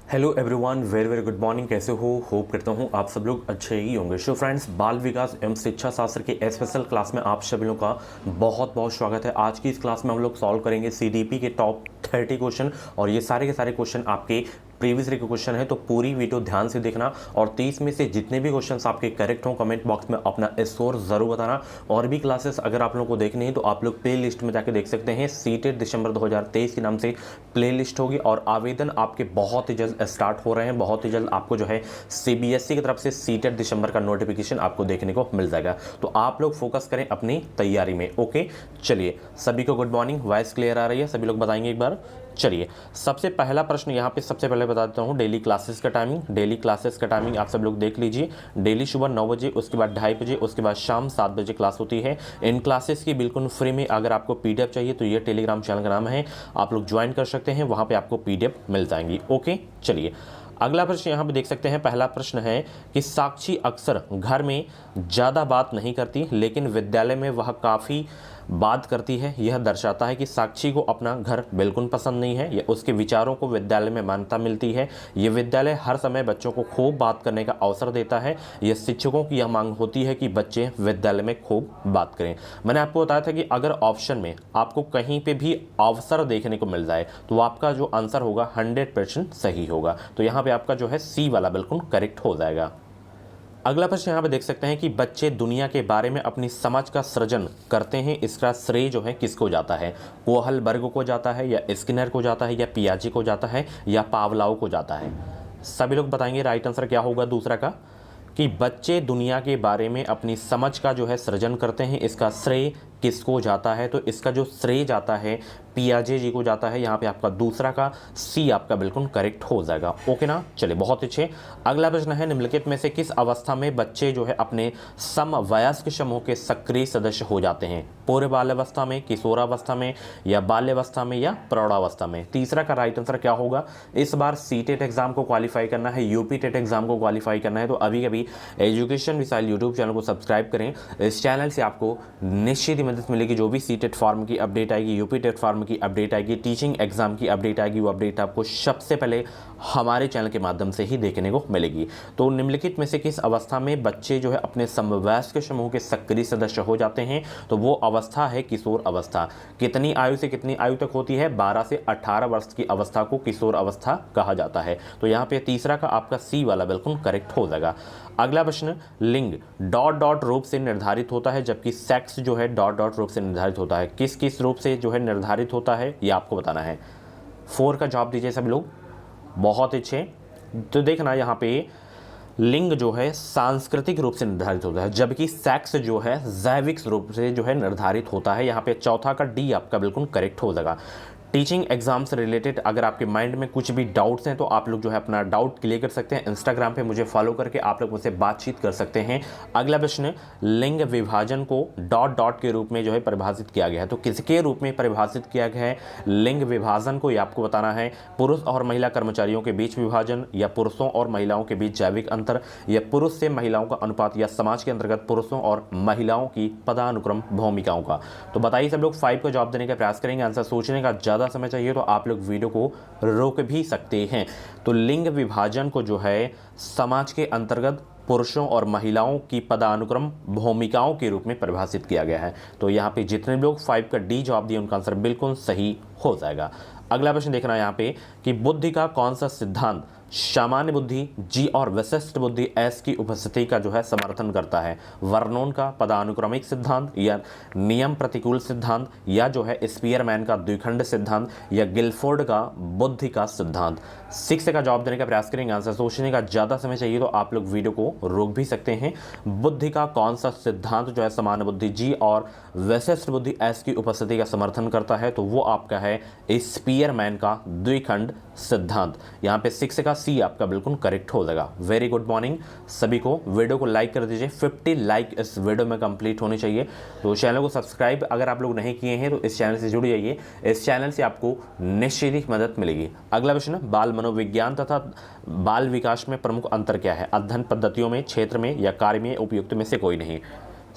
Hello everyone, very very good morning. कैसे हो? Hope करता हूँ आप सब लोग अच्छे ही होंगे। सो फ्रेंड्स, बाल विकास एवं शिक्षा शास्त्र के स्पेशल क्लास में आप सभी लोगों का बहुत बहुत स्वागत है। आज की इस क्लास में हम लोग सॉल्व करेंगे सीडीपी के टॉप 30 क्वेश्चन, और ये सारे के सारे क्वेश्चन आपके प्रीवियस ईयर के क्वेश्चन है, तो पूरी वीडियो ध्यान से देखना। और 30 में से जितने भी क्वेश्चंस आपके करेक्ट हों कमेंट बॉक्स में अपना स्कोर जरूर बताना। और भी क्लासेस अगर आप लोगों को देखनी है तो आप लोग प्ले लिस्ट में जाके देख सकते हैं। सीटेट दिसंबर 2023 के नाम से प्ले लिस्ट होगी, और आवेदन आपके बहुत ही जल्द स्टार्ट हो रहे हैं। बहुत ही जल्द आपको जो है सीबीएसई की तरफ से सीटेट दिसंबर का नोटिफिकेशन आपको देखने को मिल जाएगा। तो आप लोग फोकस करें अपनी तैयारी में। ओके, चलिए सभी को गुड मॉर्निंग। वॉइस क्लियर आ रही है? सभी लोग बताएंगे एक बार। चलिए, सबसे पहला प्रश्न यहाँ पे सबसे पहले बता देता हूँ डेली क्लासेस का टाइमिंग। डेली क्लासेस का टाइमिंग आप सब लोग देख लीजिए। डेली सुबह 9 बजे, उसके बाद 2:30 बजे, उसके बाद शाम 7 बजे क्लास होती है। इन क्लासेस की बिल्कुल फ्री में अगर आपको पीडीएफ चाहिए तो ये टेलीग्राम चैनल का नाम है, आप लोग ज्वाइन कर सकते हैं, वहाँ पर आपको पीडीएफ मिल जाएंगी। ओके, चलिए अगला प्रश्न यहाँ पे देख सकते हैं। पहला प्रश्न है कि साक्षी अक्सर घर में ज़्यादा बात नहीं करती, लेकिन विद्यालय में वह काफ़ी बात करती है। यह दर्शाता है कि साक्षी को अपना घर बिल्कुल पसंद नहीं है, या उसके विचारों को विद्यालय में मान्यता मिलती है। यह विद्यालय हर समय बच्चों को खूब बात करने का अवसर देता है। यह शिक्षकों की यह मांग होती है कि बच्चे विद्यालय में खूब बात करें। मैंने आपको बताया था कि अगर ऑप्शन में आपको कहीं पे भी अवसर देखने को मिल जाए तो आपका जो आंसर होगा 100% सही होगा। तो यहाँ पे आपका जो है सी वाला बिल्कुल करेक्ट हो जाएगा। अगला प्रश्न यहाँ पे देख सकते हैं कि बच्चे दुनिया के बारे में अपनी समझ का सृजन करते हैं। इसका श्रेय जो है किसको जाता है? कोहलबर्ग को जाता है, या स्किनर को जाता है, या पियाजे को जाता है, या पावलाव को जाता है? सभी लोग बताएंगे राइट आंसर क्या होगा दूसरा का, कि बच्चे दुनिया के बारे में अपनी समझ का जो है सृजन करते हैं। इसका श्रेय किसको जाता है? तो इसका जो श्रेय जाता है पियाजे जी को जाता है। यहाँ पे आपका दूसरा का सी आपका बिल्कुल करेक्ट हो जाएगा। ओके ना, चलिए बहुत अच्छे। अगला प्रश्न है निम्नलिखित में से किस अवस्था में बच्चे जो है अपने समवयस्क समूह के सक्रिय सदस्य हो जाते हैं? पूर्व बाल्यावस्था में, किशोरावस्था में, या बाल्यावस्था में, या प्रौढ़ावस्था में? तीसरा का राइट आंसर क्या होगा? इस बार सीटेट एग्जाम को क्वालिफाई करना है, यूपी टेट एग्जाम को क्वालिफाई करना है, तो अभी कभी एजुकेशन मिसाइल यूट्यूब चैनल को सब्सक्राइब करें। इस चैनल से आपको निश्चित मदद मिलेगी। जो भी सीटेट फॉर्म की अपडेट आएगी, यूपी टेट फॉर्म की अपडेट आएगी, टीचिंग एग्जाम की अपडेट आएगी, वो अपडेट आपको सबसे पहले हमारे चैनल के माध्यम से ही देखने को मिलेगी। तो निम्नलिखित में से किस अवस्था में बच्चे जो है अपने समवयस्क समूह के सक्रिय सदस्य हो जाते हैं? तो वो अवस्था है किशोर अवस्था। कितनी आयु से कितनी आयु तक होती है? 12 से 18 वर्ष की अवस्था को किशोर अवस्था कहा जाता है। तो यहाँ पे तीसरा का आपका सी वाला बिल्कुल करेक्ट हो जाएगा। अगला प्रश्न, लिंग डॉट डॉट रूप से निर्धारित होता है, जबकि सेक्स जो है डॉट डॉट रूप से निर्धारित होता है। किस किस रूप से जो है निर्धारित होता है ये आपको बताना है। 4 का जवाब दीजिए सब लोग। बहुत अच्छे। तो देखना यहाँ पे लिंग जो है सांस्कृतिक रूप से निर्धारित होता है, जबकि सेक्स जो है जैविक रूप से जो है निर्धारित होता है। यहाँ पे चौथा का डी आपका बिल्कुल करेक्ट हो जाएगा। टीचिंग एग्जाम से रिलेटेड अगर आपके माइंड में कुछ भी डाउट्स हैं तो आप लोग जो है अपना डाउट क्लियर कर सकते हैं। इंस्टाग्राम पे मुझे फॉलो करके आप लोग मुझसे बातचीत कर सकते हैं। अगला प्रश्न, लिंग विभाजन को डॉट डॉट के रूप में जो है परिभाषित किया गया है, तो किसके रूप में परिभाषित किया गया है लिंग विभाजन को? ये आपको बताना है। पुरुष और महिला कर्मचारियों के बीच विभाजन, या पुरुषों और महिलाओं के बीच जैविक अंतर, या पुरुष से महिलाओं का अनुपात, या समाज के अंतर्गत पुरुषों और महिलाओं की पदानुक्रम भूमिकाओं का? तो बताइए सब लोग। 5 का जवाब देने का प्रयास करेंगे। आंसर सोचने का ज़्यादा समय चाहिए तो आप लोग वीडियो को रोक भी सकते हैं। तो लिंग विभाजन को जो है समाज के अंतर्गत पुरुषों और महिलाओं की पदानुक्रम भूमिकाओं के रूप में परिभाषित किया गया है। तो यहाँ पे जितने लोग 5 का डी जवाब दिए उनका आंसर बिल्कुल सही हो जाएगा। अगला प्रश्न देखना यहाँ पे कि बुद्धि का कौन सा सिद्धांत सामान्य बुद्धि जी और विशिष्ट बुद्धि एस की उपस्थिति का जो है समर्थन करता है? वर्नोन का पदानुक्रमिक सिद्धांत, या नियम प्रतिकूल सिद्धांत, या जो है स्पीयरमैन का द्विखंड सिद्धांत, या गिलफोर्ड का बुद्धि का सिद्धांत? 6 का जवाब देने का प्रयास करेंगे। आंसर सोचने का ज़्यादा समय चाहिए तो आप लोग वीडियो को रोक भी सकते हैं। बुद्धि का कौन सा सिद्धांत जो है सामान्य बुद्धि जी और विशिष्ट बुद्धि एस की उपस्थिति का समर्थन करता है? तो वो आपका है स्पीयरमैन का द्विखंड सिद्धांत। यहाँ पे 6 का सी आपका बिल्कुल करेक्ट हो जाएगा। वेरी गुड मॉर्निंग सभी को। वीडियो को लाइक कर दीजिए। 50 लाइक इस वीडियो में कंप्लीट होनी चाहिए। तो चैनल को सब्सक्राइब अगर आप लोग नहीं किए हैं तो इस चैनल से जुड़ जाइए। इस चैनल से आपको निश्चित ही मदद मिलेगी। अगला प्रश्न, बाल मनोविज्ञान तथा बाल विकास में प्रमुख अंतर क्या है? अध्ययन पद्धतियों में, क्षेत्र में, या कार्य में उपयुक्त में से कोई नहीं?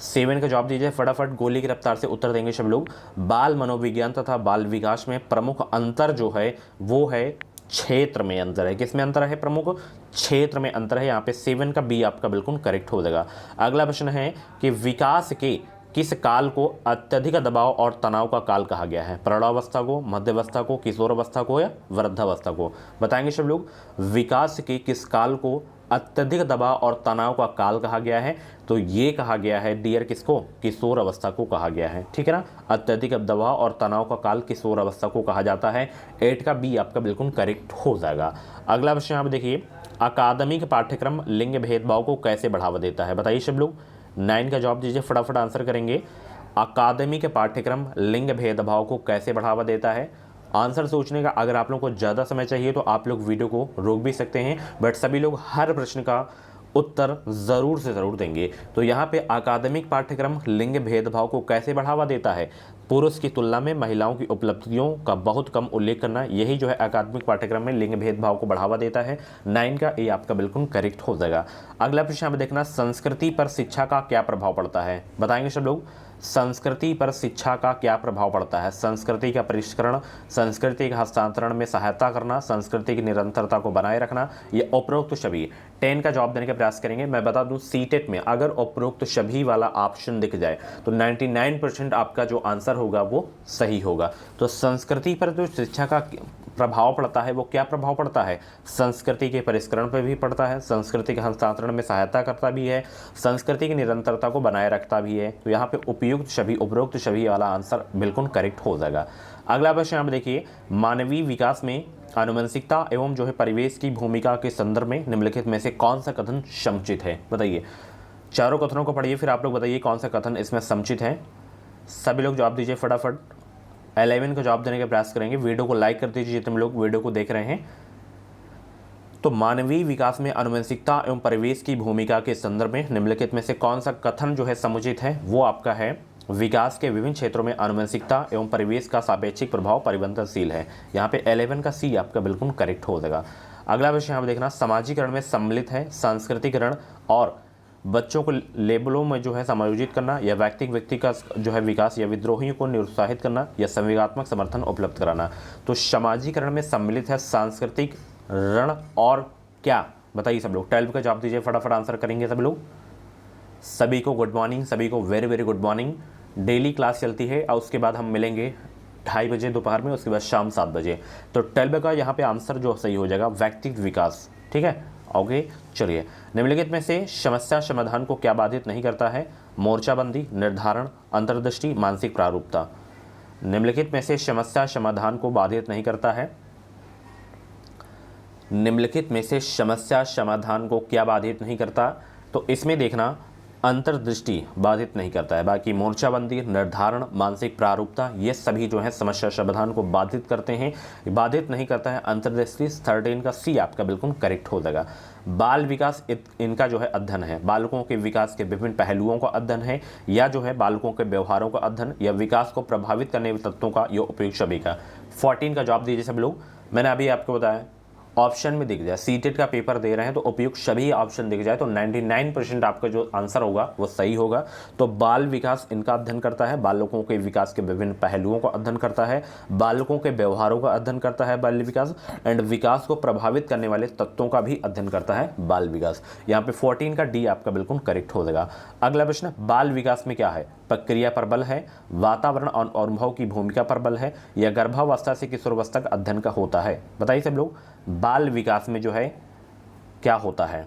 7 का जवाब दीजिए फटाफट, गोली की रफ्तार से उत्तर देंगे सब लोग। बाल मनोविज्ञान तथा बाल विकास में प्रमुख अंतर जो है वो है क्षेत्र में अंतर है। किस में अंतर है प्रमुख? क्षेत्र में अंतर है। यहाँ पे 7 का बी आपका बिल्कुल करेक्ट हो जाएगा। अगला प्रश्न है कि विकास के किस काल को अत्यधिक दबाव और तनाव का काल कहा गया है? प्रौढ़ावस्था को, मध्यावस्था को, किशोरावस्था को या वृद्धावस्था को? बताएंगे सब लोग। विकास के किस काल को अत्यधिक दबाव और तनाव का काल कहा गया है? तो ये कहा गया है डियर किसको? किशोर अवस्था को कहा गया है। ठीक है ना, अत्यधिक दबाव और तनाव का काल किशोर अवस्था को कहा जाता है। 8 का बी आपका बिल्कुल करेक्ट हो जाएगा। अगला प्रश्न आप देखिए, अकादमिक पाठ्यक्रम लिंग भेदभाव को कैसे बढ़ावा देता है? बताइए सब लोग। 9 का जवाब दीजिए, फटाफट आंसर करेंगे। अकादमिक पाठ्यक्रम लिंग भेदभाव को कैसे बढ़ावा देता है? आंसर सोचने का अगर आप लोगों को ज़्यादा समय चाहिए तो आप लोग वीडियो को रोक भी सकते हैं, बट सभी लोग हर प्रश्न का उत्तर ज़रूर से ज़रूर देंगे। तो यहाँ पे अकादमिक पाठ्यक्रम लिंग भेदभाव को कैसे बढ़ावा देता है? पुरुष की तुलना में महिलाओं की उपलब्धियों का बहुत कम उल्लेख करना, यही जो है अकादमिक पाठ्यक्रम में लिंग भेदभाव को बढ़ावा देता है। 9 का ए आपका बिल्कुल करेक्ट हो जाएगा। अगला प्रश्न हमें देखना, संस्कृति पर शिक्षा का क्या प्रभाव पड़ता है? बताएंगे सब लोग। संस्कृति पर शिक्षा का क्या प्रभाव पड़ता है? संस्कृति का परिष्करण, संस्कृति के हस्तांतरण में सहायता करना, संस्कृति की निरंतरता को बनाए रखना, ये उपरोक्त सभी। 10 का जवाब देने का प्रयास करेंगे। मैं बता दूं सीटेट में अगर उपरोक्त सभी वाला ऑप्शन दिख जाए तो 99% आपका जो आंसर होगा वो सही होगा। तो संस्कृति पर जो शिक्षा का प्रभाव पड़ता है वो क्या प्रभाव पड़ता है? संस्कृति के परिष्करण पर भी पड़ता है, संस्कृति के हस्तांतरण में सहायता करता भी है, संस्कृति की निरंतरता को बनाए रखता भी है। तो यहाँ पे उपरोक्त सभी वाला आंसर बिल्कुल करेक्ट हो जाएगा। अगला प्रश्न आप देखिए, मानवीय विकास में आनुवंशिकता एवं जो है परिवेश की भूमिका के संदर्भ में निम्नलिखित में से कौन सा कथन समुचित है? बताइए। चारों कथनों को पढ़िए, फिर आप लोग बताइए कौन सा कथन इसमें समुचित है। सभी लोग जवाब दीजिए फटाफट। 11 का जवाब देने का प्रयास करेंगे। वीडियो को लाइक कर दीजिए जितने लोग वीडियो को देख रहे हैं। तो मानवीय विकास में आनुवंशिकता एवं परिवेश की भूमिका के संदर्भ में निम्नलिखित में से कौन सा कथन जो है समुचित है? वो आपका है, विकास के विभिन्न क्षेत्रों में आनुवंशिकता एवं परिवेश का सापेक्षिक प्रभाव परिवर्तनशील है। यहाँ पे 11 का सी आपका बिल्कुल करेक्ट हो जाएगा। अगला विषय हम देखना, सामाजिकरण में सम्मिलित है सांस्कृतिकरण और बच्चों को लेबलों में जो है समायोजित करना, या व्यक्ति का जो है विकास, या विद्रोहियों को निरुत्साहित करना, या संवेगात्मक समर्थन उपलब्ध कराना। तो सामाजिकरण में सम्मिलित है सांस्कृतिक रण और क्या? बताइए सब लोग। 12 का जवाब दीजिए, फटाफट आंसर करेंगे सब लोग। सभी को गुड मॉर्निंग, सभी को very very good morning. Daily class चलती है और उसके बाद हम मिलेंगे 2:30 बजे दोपहर में, उसके बाद शाम 7 बजे। तो 12 का यहाँ पे आंसर जो सही हो जाएगा व्यक्तिगत विकास। ठीक है, ओके। चलिए, निम्नलिखित में से समस्या समाधान को क्या बाधित नहीं करता है? मोर्चाबंदी, निर्धारण, अंतर्दृष्टि, मानसिक प्रारूपता। निम्नलिखित में से समस्या समाधान को बाधित नहीं करता है? निम्नलिखित में से समस्या समाधान को क्या बाधित नहीं करता? तो इसमें देखना, अंतर्दृष्टि बाधित नहीं करता है। बाकी मोर्चाबंदी, निर्धारण, मानसिक प्रारूपता, ये सभी जो है समस्या समाधान को बाधित करते हैं, बाधित नहीं करता है अंतर्दृष्टि। 13 का सी आपका बिल्कुल करेक्ट हो जाएगा। बाल विकास इनका जो है अध्ययन है, बालकों के विकास के विभिन्न पहलुओं का अध्ययन है, या जो है बालकों के व्यवहारों का अध्ययन, या विकास को प्रभावित करने वाले तत्वों का, ये उपयुक्त सभी का। 14 का जवाब दीजिए सब लोग। मैंने अभी आपको बताया ऑप्शन में दिख जाए, सीटेट का पेपर दे रहे हैं तो उपयुक्त सभी ऑप्शन दिख जाए तो 99% आपका जो आंसर होगा वो सही होगा। तो बाल विकास इनका अध्ययन करता है, बालकों के विकास के विभिन्न पहलुओं का अध्ययन करता है, बालकों के व्यवहारों का अध्ययन करता है बाल विकास, एंड विकास को प्रभावित करने वाले तत्वों का भी अध्ययन करता है बाल विकास। यहाँ पे 14 का डी आपका बिल्कुल करेक्ट हो जाएगा। अगला प्रश्न, बाल विकास में क्या है? प्रक्रिया पर बल है, वातावरण और अनुभव की भूमिका पर बल है, या गर्भावस्था से किशोरावस्था का अध्ययन का होता है? बताइए सब लोग, बाल विकास में जो है क्या होता है?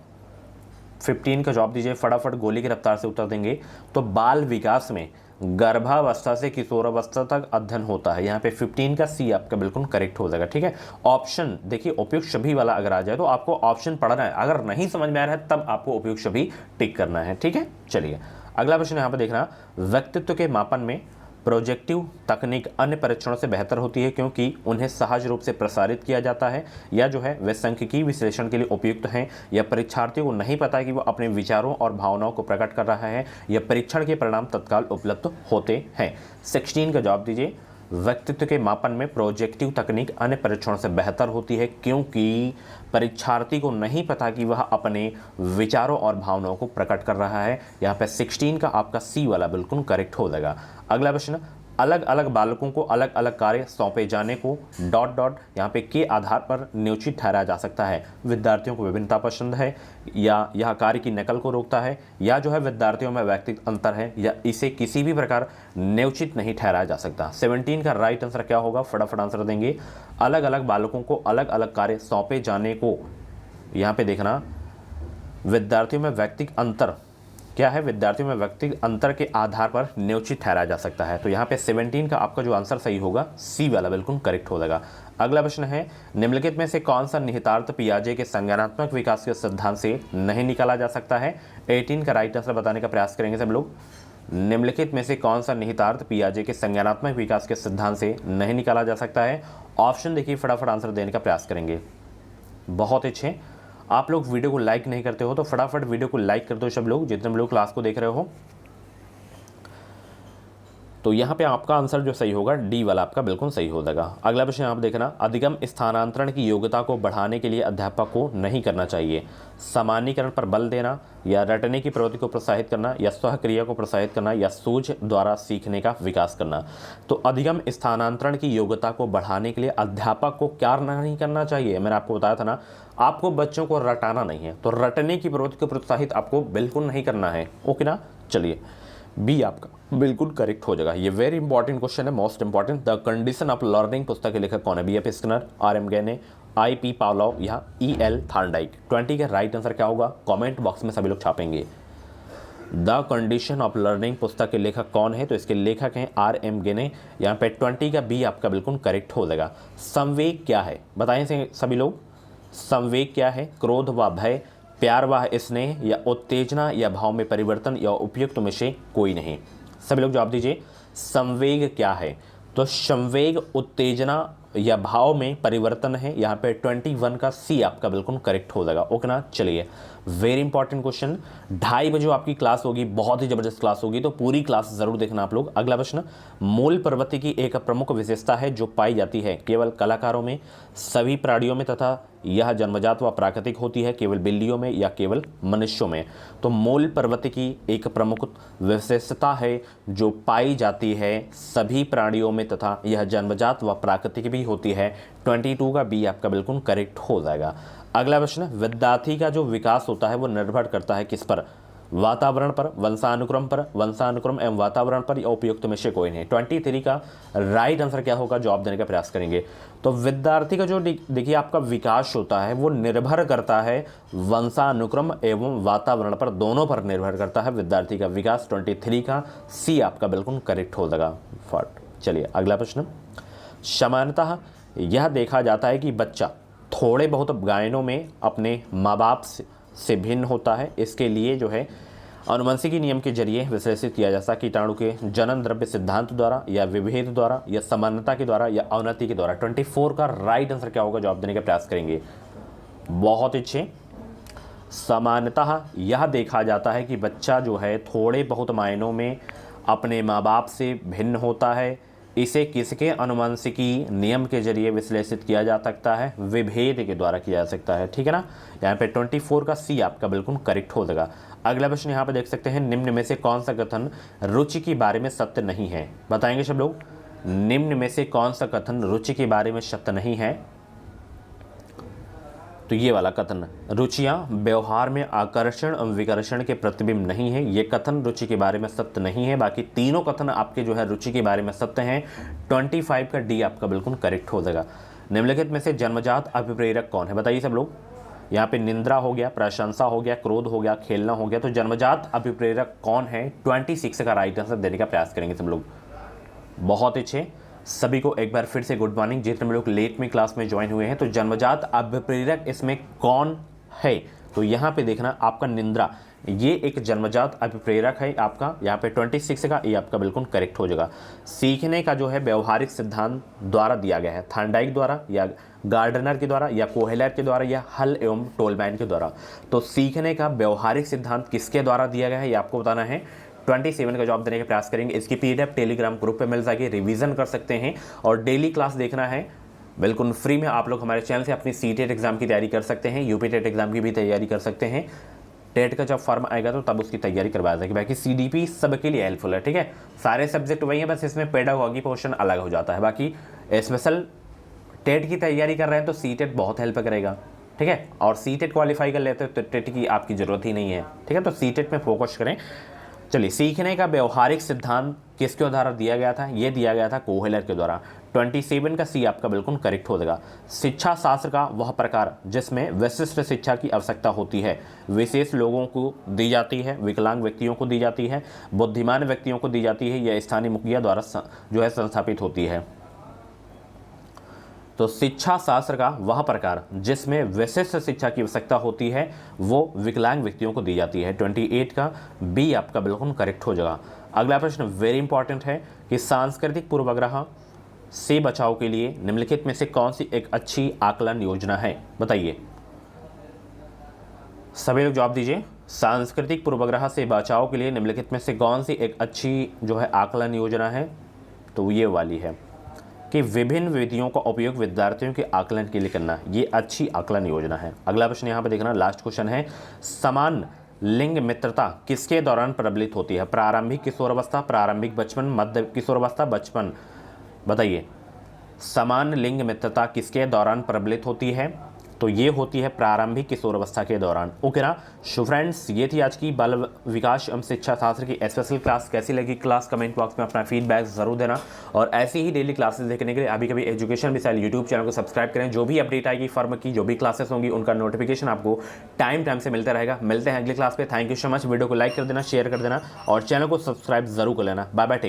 15 का जवाब दीजिए फटाफट, गोली की रफ्तार से उत्तर देंगे। तो बाल विकास में गर्भावस्था से किशोरावस्था तक अध्ययन होता है। यहाँ पे 15 का सी आपका बिल्कुल करेक्ट हो जाएगा। ठीक है, ऑप्शन देखिए उपयुक्त सभी वाला अगर आ जाए तो आपको ऑप्शन पढ़ना है, अगर नहीं समझ में आ रहा है तब आपको उपयुक्त सभी टिक करना है। ठीक है, चलिए अगला प्रश्न यहाँ पर देखना, व्यक्तित्व के मापन में प्रोजेक्टिव तकनीक अन्य परीक्षणों से बेहतर होती है क्योंकि उन्हें सहज रूप से प्रसारित किया जाता है, या जो है वे सांख्यिकीय विश्लेषण के लिए उपयुक्त हैं, या परीक्षार्थियों को नहीं पता कि वो अपने विचारों और भावनाओं को प्रकट कर रहा है, या परीक्षण के परिणाम तत्काल उपलब्ध होते हैं। 16 का जवाब दीजिए, व्यक्तित्व के मापन में प्रोजेक्टिव तकनीक अन्य परीक्षणों से बेहतर होती है क्योंकि परीक्षार्थी को नहीं पता कि वह अपने विचारों और भावनाओं को प्रकट कर रहा है। यहाँ पे 16 का आपका सी वाला बिल्कुल करेक्ट हो जाएगा। अगला प्रश्न, अलग अलग बालकों को अलग अलग कार्य सौंपे जाने को डॉट डॉट यहाँ पे के आधार पर न्योचित ठहराया जा सकता है। विद्यार्थियों को विभिन्नता पसंद है, या यह कार्य की नकल को रोकता है, या जो है विद्यार्थियों में व्यक्तिगत अंतर है, या इसे किसी भी प्रकार न्योचित नहीं ठहराया जा सकता। 17 का राइट आंसर क्या होगा, फटाफट आंसर देंगे। अलग अलग बालकों को अलग अलग कार्य सौंपे जाने को, यहाँ पे देखना विद्यार्थियों में व्यक्तिगत अंतर क्या है, विद्यार्थियों में व्यक्तिगत अंतर के आधार पर न्योचित ठहराया जा सकता है। तो यहाँ पे 17 का आपका जो आंसर सही होगा सी वाला बिल्कुल करेक्ट हो जाएगा। अगला प्रश्न है, निम्नलिखित में से कौन सा निहितार्थ पियाजे के संज्ञानात्मक विकास के सिद्धांत से नहीं निकाला जा सकता है। 18 का राइट आंसर बताने का प्रयास करेंगे सब लोग। निम्नलिखित में से कौन सा निहितार्थ पियाजे के संज्ञानात्मक विकास के सिद्धांत से नहीं निकाला जा सकता है। ऑप्शन देखिए, फटाफट आंसर देने का प्रयास करेंगे। बहुत अच्छे, आप लोग वीडियो को लाइक नहीं करते हो तो फटाफट वीडियो को लाइक कर दो सब लोग, जितने भी लोग क्लास को देख रहे हो। तो यहाँ पे आपका आंसर जो सही होगा डी वाला आपका बिल्कुल सही हो जाएगा। अगला प्रश्न आप देखना, अधिगम स्थानांतरण की योग्यता को बढ़ाने के लिए अध्यापक को नहीं करना चाहिए। सामान्यीकरण पर बल देना, या रटने की प्रवृत्ति को प्रोत्साहित करना, या स्वक्रिया को प्रोत्साहित करना, या सूझ द्वारा सीखने का विकास करना। तो अधिगम स्थानांतरण की योग्यता को बढ़ाने के लिए अध्यापक को क्या नहीं करना चाहिए। मैंने आपको बताया था ना, आपको बच्चों को रटाना नहीं है, तो रटने की प्रवृत्ति को प्रोत्साहित आपको बिल्कुल नहीं करना है। ओके ना, चलिए बी आपका बिल्कुल करेक्ट हो जाएगा। ये वेरी इंपॉर्टेंट क्वेश्चन है, most important. The condition of learning पुस्तक के लेखक कौन है। B F Skinner, R M Gagne, I P Pavlov, या ई एल थार्नडाइक। 20 का राइट आंसर क्या होगा, कमेंट बॉक्स में सभी लोग छापेंगे। द कंडीशन ऑफ लर्निंग पुस्तक के लेखक कौन है, तो इसके लेखक हैं आर एम गेने। यहाँ पे 20 का बी आपका बिल्कुल करेक्ट हो जाएगा। संवेग क्या है बताएं सभी लोग। संवेग क्या है, क्रोध व भय, प्यार व स्नेह, या उत्तेजना या भाव में परिवर्तन, या उपयुक्त में से कोई नहीं। सभी लोग जवाब दीजिए, संवेग क्या है। तो संवेग उत्तेजना या भाव में परिवर्तन है। यहाँ पे 21 का सी आपका बिल्कुल करेक्ट हो जाएगा। ओके ना, चलिए वेरी इंपॉर्टेंट क्वेश्चन। 2:30 बजे आपकी क्लास होगी, बहुत ही जबरदस्त क्लास होगी, तो पूरी क्लास जरूर देखना आप लोग। अगला प्रश्न, मूल प्रवृत्ति की एक प्रमुख विशेषता है जो पाई जाती है केवल कलाकारों में, सभी प्राणियों में, तथा यह जन्मजात व प्राकृतिक होती है केवल बिल्लियों में या केवल मनुष्यों में। तो मूल प्रवृत्ति की एक प्रमुख विशेषता है जो पाई जाती है सभी प्राणियों में, तथा यह जन्मजात व प्राकृतिक भी होती है। 22 का बी आपका बिल्कुल करेक्ट हो जाएगा। अगला प्रश्न, विद्यार्थी का जो विकास होता है वो निर्भर करता है किस पर, वातावरण पर, वंशानुक्रम एवं वातावरण पर, या उपयुक्त में से कोई नहीं। 23 का राइट आंसर क्या होगा, जवाब देने का प्रयास करेंगे। तो विद्यार्थी का जो देखिए आपका विकास होता है वो निर्भर करता है वंशानुक्रम एवं वातावरण पर, दोनों पर निर्भर करता है विद्यार्थी का विकास। 23 का सी आपका बिल्कुल करेक्ट हो जाएगा। चलिए अगला प्रश्न, सामान्यतः यह देखा जाता है कि बच्चा थोड़े बहुत गायनों में अपने माँ बाप से भिन्न होता है। इसके लिए जो है अनुवंशिकी नियम के जरिए विश्लेषित किया जा सकता है, कीटाणु के जनन द्रव्य सिद्धांत द्वारा, या विभेद द्वारा, या समानता के द्वारा, या अवनति के द्वारा। 24 का राइट आंसर क्या होगा, जवाब देने का प्रयास करेंगे। बहुत अच्छे, सामान्यतः यह देखा जाता है कि बच्चा जो है थोड़े बहुत मायनों में अपने माँ बाप से भिन्न होता है। इसे किसके अनुवंशिकी नियम के जरिए विश्लेषित किया जा सकता है, विभेद के द्वारा किया जा सकता है। ठीक है ना, यहाँ पे 24 का सी आपका बिल्कुल करेक्ट हो जाएगा। अगला प्रश्न यहाँ पे देख सकते हैं, निम्न में से कौन सा कथन रुचि के बारे में सत्य नहीं है। बताएंगे सब लोग, निम्न में से कौन सा कथन रुचि के बारे में सत्य नहीं है। तो ये वाला कथन, रुचियां व्यवहार में आकर्षण एवं विकर्षण के प्रतिबिंब नहीं है, ये कथन रुचि के बारे में सत्य नहीं है। बाकी तीनों कथन आपके जो है रुचि के बारे में सत्य हैं। 25 का डी आपका बिल्कुल करेक्ट हो जाएगा। निम्नलिखित में से जन्मजात अभिप्रेरक कौन है, बताइए सब लोग। यहाँ पे निंद्रा हो गया, प्रशंसा हो गया, क्रोध हो गया, खेलना हो गया, तो जन्मजात अभिप्रेरक कौन है। 26 का राइट आंसर देने का प्रयास करेंगे सब लोग। बहुत अच्छे, सभी को एक बार फिर से गुड मॉर्निंग। जितने लोग लेट में क्लास में ज्वाइन हुए हैं, तो जन्मजात अभिप्रेरक इसमें कौन है, तो यहाँ पे देखना आपका निंद्रा, ये एक जन्मजात अभिप्रेरक है आपका। यहाँ पे 26 का ये आपका बिल्कुल करेक्ट हो जाएगा। सीखने का जो है व्यवहारिक सिद्धांत द्वारा दिया गया है, थार्नडाइक द्वारा, या गार्डनर के द्वारा, या कोहेलर के द्वारा, या हल एवं टोलमैन के द्वारा। तो सीखने का व्यवहारिक सिद्धांत किसके द्वारा दिया गया है, ये आपको बताना है। 27 का जवाब देने का प्रयास करेंगे। इसकी पीडीएफ टेलीग्राम ग्रुप पे मिल जाएगी, रिवीजन कर सकते हैं, और डेली क्लास देखना है बिल्कुल फ्री में। आप लोग हमारे चैनल से अपनी सीटेट एग्जाम की तैयारी कर सकते हैं, यूपी टेट एग्जाम की भी तैयारी कर सकते हैं। टेट का जब फॉर्म आएगा तो तब उसकी तैयारी करवाया जाएगी। बाकी CDP सबके लिए हेल्पफुल है, ठीक है, सारे सब्जेक्ट वही हैं, बस इसमें पेडागॉजी पोर्शन अलग हो जाता है। बाकी स्पेशल टेट की तैयारी कर रहे हैं तो CTET बहुत हेल्प करेगा, ठीक है, और CTET क्वालिफाई कर लेते हैं तो टेट की आपकी ज़रूरत ही नहीं है, ठीक है, तो CTET में फोकस करें। चलिए, सीखने का व्यवहारिक सिद्धांत किसके द्वारा दिया गया था? ये दिया गया था कोहेलर के द्वारा। 27 का C आपका बिल्कुल करेक्ट हो जाएगा। शिक्षा शास्त्र का वह प्रकार जिसमें विशिष्ट शिक्षा की आवश्यकता होती है, विशेष लोगों को दी जाती है, विकलांग व्यक्तियों को दी जाती है, बुद्धिमान व्यक्तियों को दी जाती है, या स्थानीय मुखिया द्वारा जो है संस्थापित होती है। तो शिक्षा शास्त्र का वह प्रकार जिसमें विशिष्ट शिक्षा की आवश्यकता होती है वो विकलांग व्यक्तियों को दी जाती है। 28 का B आपका बिल्कुल करेक्ट हो जाएगा। अगला प्रश्न वेरी इंपॉर्टेंट है कि सांस्कृतिक पूर्वाग्रह से बचाव के लिए निम्नलिखित में से कौन सी एक अच्छी आकलन योजना है? बताइए, सभी लोग जवाब दीजिए। सांस्कृतिक पूर्वाग्रह से बचाव के लिए निम्नलिखित में से कौन सी एक अच्छी जो है आकलन योजना है? तो ये वाली है कि विभिन्न विधियों का उपयोग विद्यार्थियों के आकलन के लिए करना, ये अच्छी आकलन योजना है। अगला प्रश्न यहाँ पे देखना, लास्ट क्वेश्चन है, समान लिंग मित्रता किसके दौरान प्रबलित होती है? प्रारंभिक किशोरावस्था, प्रारंभिक बचपन, मध्य किशोरावस्था, बचपन। बताइए, समान लिंग मित्रता किसके दौरान प्रबलित होती है? तो ये होती है प्रारंभिक किशोरावस्था के दौरान। ओके ना। सो फ्रेंड्स, ये थी आज की बाल विकास एवं शिक्षा शास्त्र की स्पेशल क्लास। कैसी लगी क्लास कमेंट बॉक्स में अपना फीडबैक जरूर देना, और ऐसी ही डेली क्लासेस देखने के लिए अभी कभी एजुकेशन मिसाइल यूट्यूब चैनल को सब्सक्राइब करें। जो भी अपडेट आएगी फर्म की, जो भी क्लासेस होंगी, उनका नोटिफिकेशन आपको टाइम से मिलता रहेगा। मिलते हैं अगली क्लास पे। Thank you so much. Video को लाइक कर देना, शेयर कर देना, और चैनल को सब्सक्राइब जरूर कर लेना। Bye bye, take.